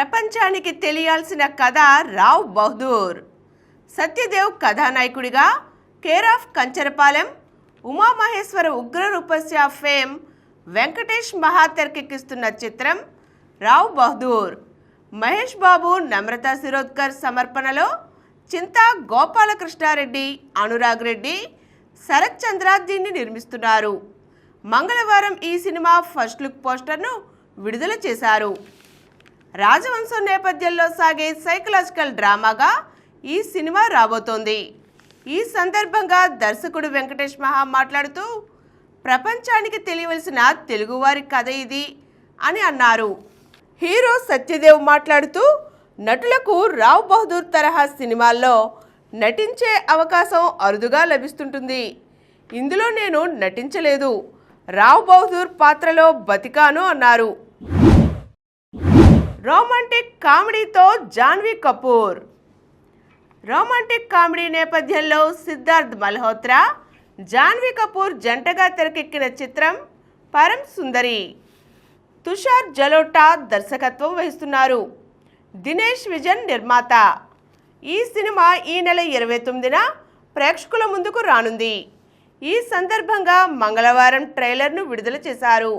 ప్రపంచానికి తెలియాల్సిన కథ రావ్ బహదూర్. సత్యదేవ్ కథానాయకుడిగా కేర్ ఆఫ్ కంచరపాలెం, ఉమామహేశ్వర ఉగ్ర రూపస్య ఫేమ్ వెంకటేష్ మహా తెరకెక్కిస్తున్న చిత్రం రావ్ బహదూర్. మహేష్ బాబు, నమ్రతా శిరోద్కర్ సమర్పణలో చింతా గోపాలకృష్ణారెడ్డి, అనురాగ్ రెడ్డి, శరత్ చంద్ర దీన్ని నిర్మిస్తున్నారు. మంగళవారం ఈ సినిమా ఫస్ట్ లుక్ పోస్టర్ను విడుదల చేశారు. రాజవంశం నేపథ్యంలో సాగే సైకలాజికల్ డ్రామాగా ఈ సినిమా రాబోతోంది. ఈ సందర్భంగా దర్శకుడు వెంకటేష్ మహా మాట్లాడుతూ, ప్రపంచానికి తెలియవలసిన తెలుగువారి కథ ఇది అని అన్నారు. హీరో సత్యదేవ్ మాట్లాడుతూ, నటులకు రావ్ బహదూర్ తరహా సినిమాల్లో నటించే అవకాశం అరుదుగా లభిస్తుంటుంది. ఇందులో నేను నటించలేదు, రావ్ బహదూర్ పాత్రలో బతికాను అన్నారు. రొమాంటిక్ కామెడీతో జాన్వీ కపూర్. రొమాంటిక్ కామెడీ నేపథ్యంలో సిద్ధార్థ్ మల్హోత్రా, జాన్వీ కపూర్ జంటగా తెరకెక్కిన చిత్రం పరం సుందరి. తుషార్ జలోటా దర్శకత్వం వహిస్తున్నారు. దినేష్ విజన్ నిర్మాత. ఈ సినిమా ఈ నెల 29న ప్రేక్షకుల ముందుకు రానుంది. ఈ సందర్భంగా మంగళవారం ట్రైలర్ను విడుదల చేశారు.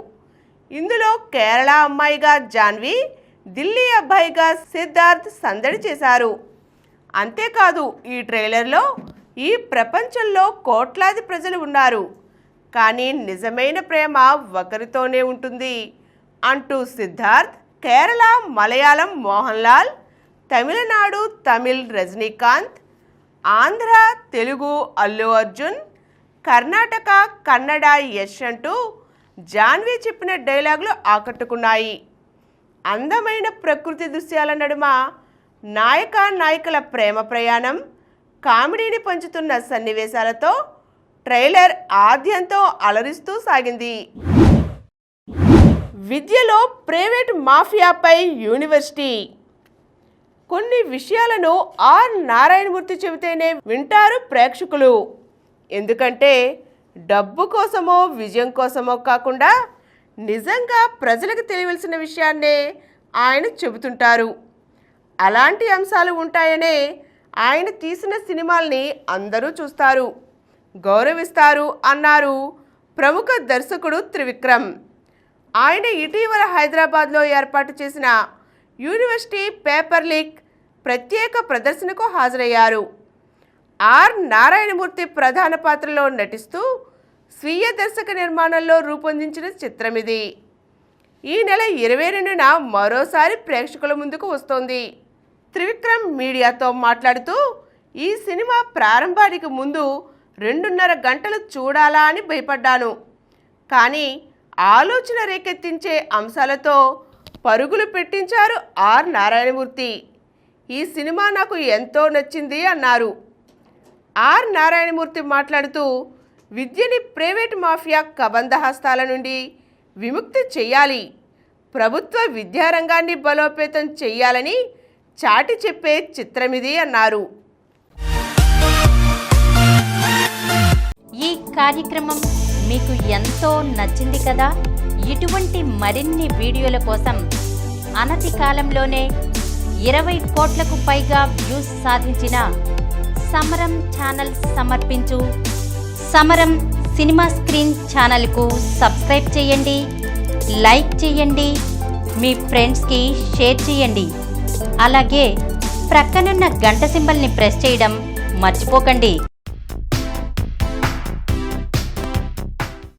ఇందులో కేరళ అమ్మాయిగా జాన్వీ, ఢిల్లీ అబ్బాయిగా సిద్ధార్థ్ సందడి చేశారు. అంతేకాదు, ఈ ట్రైలర్లో ఈ ప్రపంచంలో కోట్లాది ప్రజలు ఉన్నారు, కానీ నిజమైన ప్రేమ ఒకరితోనే ఉంటుంది అంటూ సిద్ధార్థ్, కేరళ మలయాళం మోహన్ లాల్, తమిళనాడు తమిళ్ రజనీకాంత్, ఆంధ్ర తెలుగు అల్లు అర్జున్, కర్ణాటక కన్నడ యశ్ అంటూ జాన్వీ చెప్పిన డైలాగులు ఆకట్టుకున్నాయి. అందమైన ప్రకృతి దృశ్యాల నడుమ నాయకుల ప్రేమ ప్రయాణం, కామెడీని పంచుతున్న సన్నివేశాలతో ట్రైలర్ ఆద్యంతో అలరిస్తూ సాగింది. విద్యలో ప్రైవేట్ మాఫియాపై యూనివర్సిటీ. కొన్ని విషయాలను ఆర్ నారాయణమూర్తి చెబితేనే వింటారు ప్రేక్షకులు. ఎందుకంటే డబ్బు కోసమో విజయం కోసమో కాకుండా నిజంగా ప్రజలకు తెలియవలసిన విషయాన్నే ఆయన చెబుతుంటారు. అలాంటి అంశాలు ఉంటాయనే ఆయన తీసిన సినిమాల్ని అందరూ చూస్తారు, గౌరవిస్తారు అన్నారు ప్రముఖ దర్శకుడు త్రివిక్రమ్. ఆయన ఇటీవల హైదరాబాద్లో ఏర్పాటు చేసిన యూనివర్సిటీ పేపర్ లీక్ ప్రత్యేక ప్రదర్శనకు హాజరయ్యారు. ఆర్ నారాయణమూర్తి ప్రధాన పాత్రలో నటిస్తూ స్వీయ దర్శక నిర్మాణంలో రూపొందించిన చిత్రం ఇది. ఈ నెల 22న మరోసారి ప్రేక్షకుల ముందుకు వస్తోంది. త్రివిక్రమ్ మీడియాతో మాట్లాడుతూ, ఈ సినిమా ప్రారంభానికి ముందు 2.5 గంటలు చూడాలా అని భయపడ్డాను, కానీ ఆలోచన రేకెత్తించే అంశాలతో పరుగులు పెట్టించారు ఆర్ నారాయణమూర్తి. ఈ సినిమా నాకు ఎంతో నచ్చింది అన్నారు. ఆర్ నారాయణమూర్తి మాట్లాడుతూ, విద్యని ప్రైవేట్ మాఫియా కబంధహస్తాల నుండి విముక్తి చేయాలి, ప్రభుత్వ విద్యారంగాన్ని బలోపేతం చేయాలని చాటి చెప్పే చిత్రమిది అన్నారు. ఈ కార్యక్రమం మీకు ఎంతో నచ్చింది కదా. ఇటువంటి మరిన్ని వీడియోల కోసం అనతి కాలంలోనే 20 కోట్లకు పైగా వ్యూస్ సాధించిన సమరం ఛానల్ సమర్పించు సమరం సినిమా స్క్రీన్ ఛానల్కు సబ్స్క్రైబ్ చేయండి, లైక్ చేయండి, మీ ఫ్రెండ్స్కి షేర్ చేయండి. అలాగే ప్రక్కనున్న గంట సింబల్ని ప్రెస్ చేయడం మర్చిపోకండి.